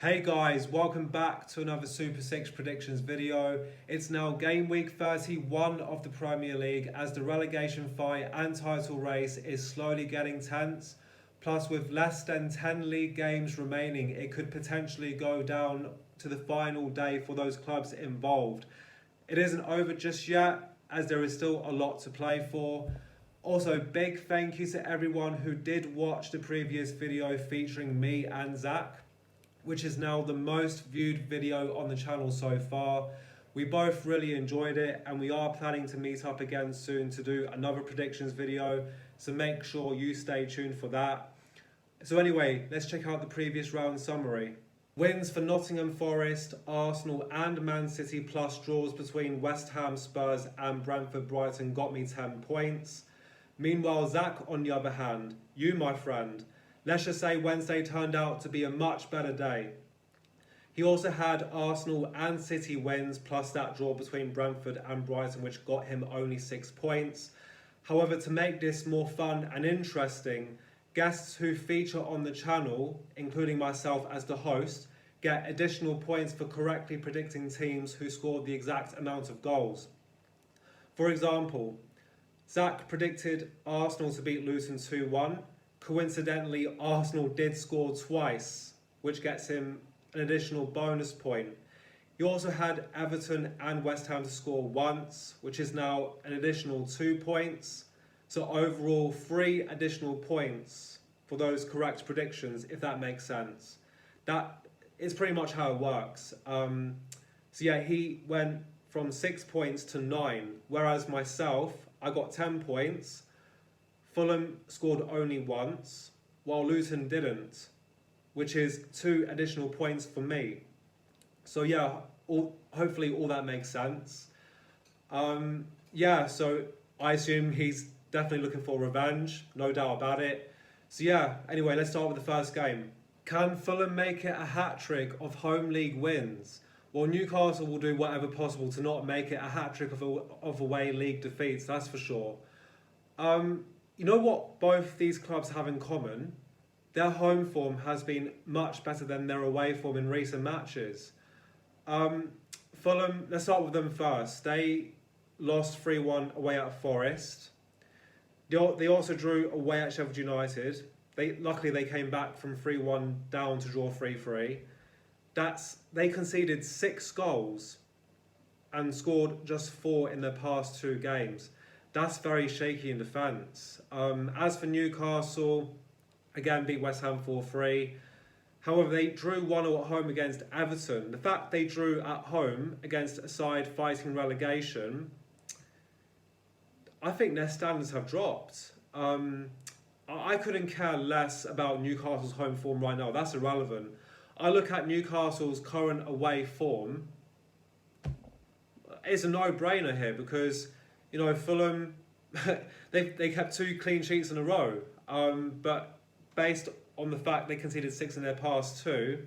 Hey guys, welcome back to another Super 6 predictions video. It's now game week 31 of the Premier League as the relegation fight and title race is slowly getting tense. Plus, with less than 10 league games remaining, it could potentially go down to the final day for those clubs involved. It isn't over just yet as there is still a lot to play for. Also, big thank you to everyone who did watch the previous video featuring me and Zach, which is now the most viewed video on the channel so far. We both really enjoyed it and we are planning to meet up again soon to do another predictions video, so make sure you stay tuned for that. So anyway, let's check out the previous round summary. Wins for Nottingham Forest, Arsenal and Man City plus draws between West Ham, Spurs and Brentford, Brighton got me 10 points. Meanwhile, Zach, on the other hand, you my friend, let's just say Wednesday turned out to be a much better day. He also had Arsenal and City wins plus that draw between Brentford and Brighton, which got him only 6 points. However, to make this more fun and interesting, guests who feature on the channel, including myself as the host, get additional points for correctly predicting teams who scored the exact amount of goals. For example, Zach predicted Arsenal to beat Luton 2-1. Coincidentally, Arsenal did score twice, which gets him an additional bonus point. He also had Everton and West Ham to score once, which is now an additional 2 points. So overall, 3 additional points for those correct predictions, if that makes sense. That is pretty much how it works. So yeah, he went from 6 points to 9, whereas myself, I got 10 points. Fulham scored only once, while Luton didn't, which is 2 additional points for me. So yeah, hopefully all that makes sense. Yeah, so I assume he's definitely looking for revenge, no doubt about it. So yeah, anyway, let's start with the first game. Can Fulham make it a hat-trick of home league wins? Well, Newcastle will do whatever possible to not make it a hat-trick of away league defeats, that's for sure. You know what both these clubs have in common? Their home form has been much better than their away form in recent matches. Fulham, let's start with them first. They lost 3-1 away at Forest. They also drew away at Sheffield United. Luckily they came back from 3-1 down to draw 3-3. They conceded 6 goals and scored just 4 in their past 2 games. That's very shaky in defence. As for Newcastle, again beat West Ham 4-3. However, they drew 1-1 at home against Everton. The fact they drew at home against a side fighting relegation, I think their standards have dropped. I couldn't care less about Newcastle's home form right now. That's irrelevant. I look at Newcastle's current away form. It's a no-brainer here because, you know, Fulham, they kept 2 clean sheets in a row. But based on the fact they conceded 6 in their past 2,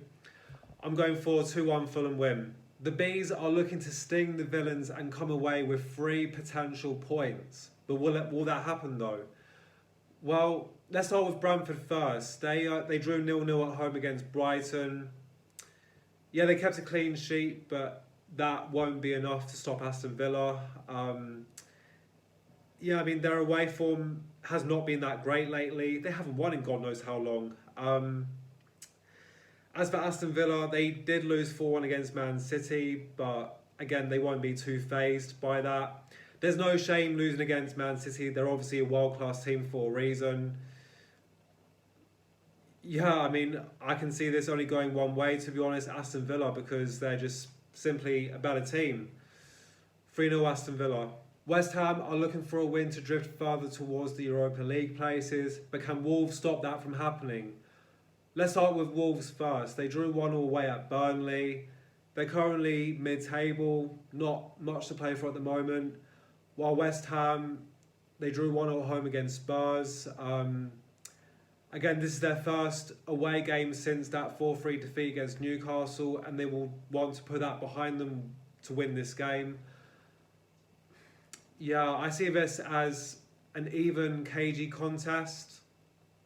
I'm going for a 2-1 Fulham win. The Bees are looking to sting the Villans and come away with 3 potential points. But will that happen though? Well, let's start with Brentford first. They drew 0-0 at home against Brighton. Yeah, they kept a clean sheet, but that won't be enough to stop Aston Villa. Yeah, I mean, their away form has not been that great lately. They haven't won in God knows how long. As for Aston Villa, they did lose 4-1 against Man City, but again, they won't be too fazed by that. There's no shame losing against Man City. They're obviously a world-class team for a reason. Yeah, I mean, I can see this only going one way, to be honest, Aston Villa, because they're just simply a better team. 3-0 Aston Villa. West Ham are looking for a win to drift further towards the Europa League places, but can Wolves stop that from happening? Let's start with Wolves first. They drew 1-1 away at Burnley. They're currently mid-table, not much to play for at the moment. While West Ham, they drew 1-0 at home against Spurs. Again, this is their first away game since that 4-3 defeat against Newcastle, and they will want to put that behind them to win this game. Yeah, I see this as an even, cagey contest.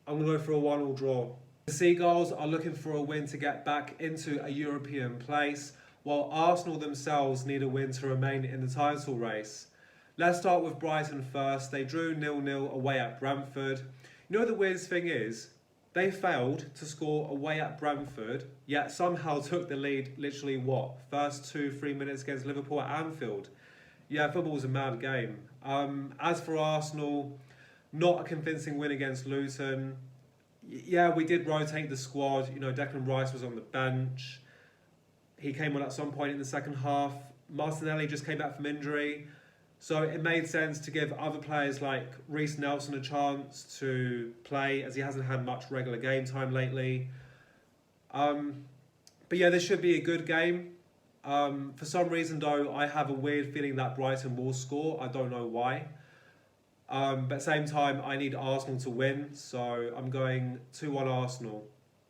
I'm going to go for a 1-1 draw. The Seagulls are looking for a win to get back into a European place, while Arsenal themselves need a win to remain in the title race. Let's start with Brighton first. They drew 0-0 away at Brentford. You know the weirdest thing is, they failed to score away at Brentford, yet somehow took the lead literally, first 2-3 minutes against Liverpool at Anfield. Yeah, football's a mad game. As for Arsenal, not a convincing win against Luton. Yeah, we did rotate the squad. You know, Declan Rice was on the bench. He came on at some point in the second half. Martinelli just came back from injury. So it made sense to give other players like Reece Nelson a chance to play, as he hasn't had much regular game time lately. But yeah, this should be a good game. For some reason though, I have a weird feeling that Brighton will score. I don't know why. But at the same time, I need Arsenal to win, so I'm going 2-1 Arsenal.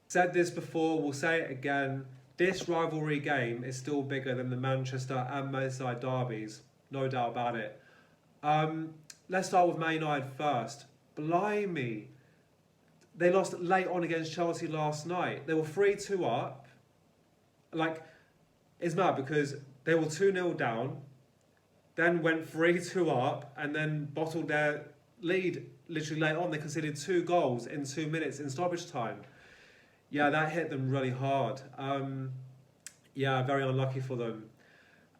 Said this before, we'll say it again. This rivalry game is still bigger than the Manchester and Merseyside derbies. No doubt about it. Let's start with Man United first. Blimey. They lost late on against Chelsea last night. They were 3-2 up. Like, it's mad because they were 2-0 down, then went 3-2 up, and then bottled their lead literally late on. They conceded 2 goals in 2 minutes in stoppage time. Yeah, that hit them really hard. Yeah, very unlucky for them.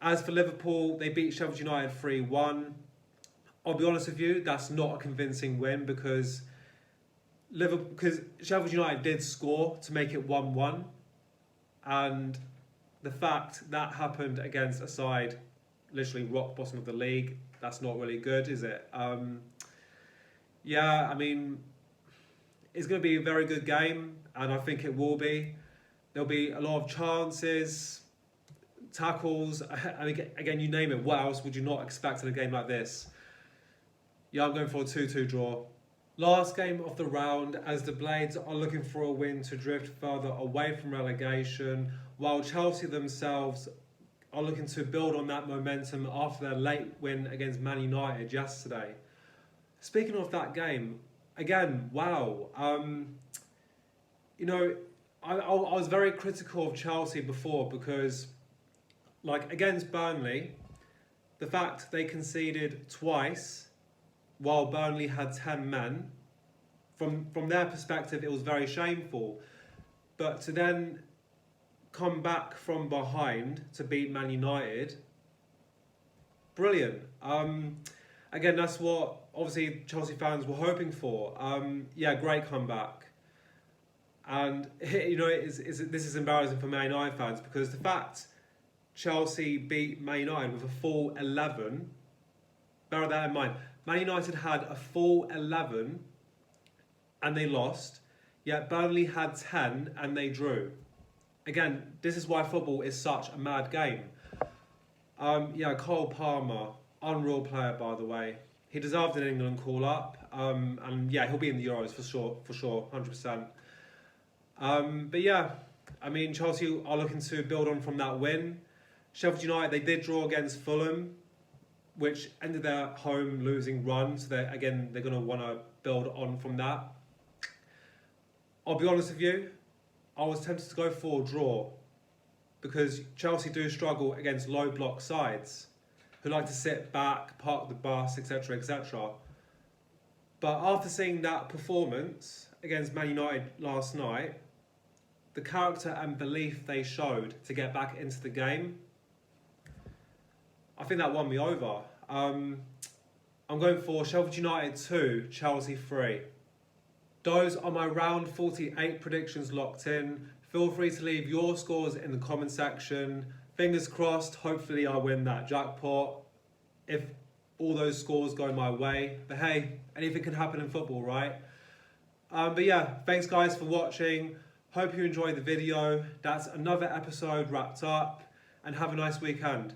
As for Liverpool, they beat Sheffield United 3-1. I'll be honest with you, that's not a convincing win because Sheffield United did score to make it 1-1. And the fact that happened against a side literally rock bottom of the league, that's not really good, is it? Yeah, I mean, it's going to be a very good game, and I think it will be. There'll be a lot of chances, tackles, and again, you name it. What else would you not expect in a game like this? Yeah, I'm going for a 2-2 draw. Last game of the round, as the Blades are looking for a win to drift further away from relegation, while Chelsea themselves are looking to build on that momentum after their late win against Man United yesterday. Speaking of that game, again, wow. You know, I was very critical of Chelsea before because, like, against Burnley, the fact they conceded twice while Burnley had 10 men, from their perspective, it was very shameful. But to then come back from behind to beat Man United, brilliant. Again, that's what obviously Chelsea fans were hoping for. Yeah, great comeback. And you know, this is embarrassing for Man United fans because the fact Chelsea beat Man United with a full 11, bear that in mind. Man United had a full 11 and they lost, yet Burnley had 10 and they drew. Again, this is why football is such a mad game. Yeah, Cole Palmer, unreal player by the way. He deserved an England call-up, and yeah, he'll be in the Euros for sure, 100%. But yeah, I mean, Chelsea are looking to build on from that win. Sheffield United, they did draw against Fulham, which ended their home losing run. So they're going to want to build on from that. I'll be honest with you, I was tempted to go for a draw because Chelsea do struggle against low block sides who like to sit back, park the bus, etc., etc. But after seeing that performance against Man United last night, the character and belief they showed to get back into the game, I think that won me over. I'm going for Sheffield United 2, Chelsea 3. Those are my round 48 predictions locked in. Feel free to leave your scores in the comment section. Fingers crossed, hopefully I win that jackpot if all those scores go my way. But hey, anything can happen in football, right? But yeah, thanks guys for watching. Hope you enjoyed the video. That's another episode wrapped up, and have a nice weekend.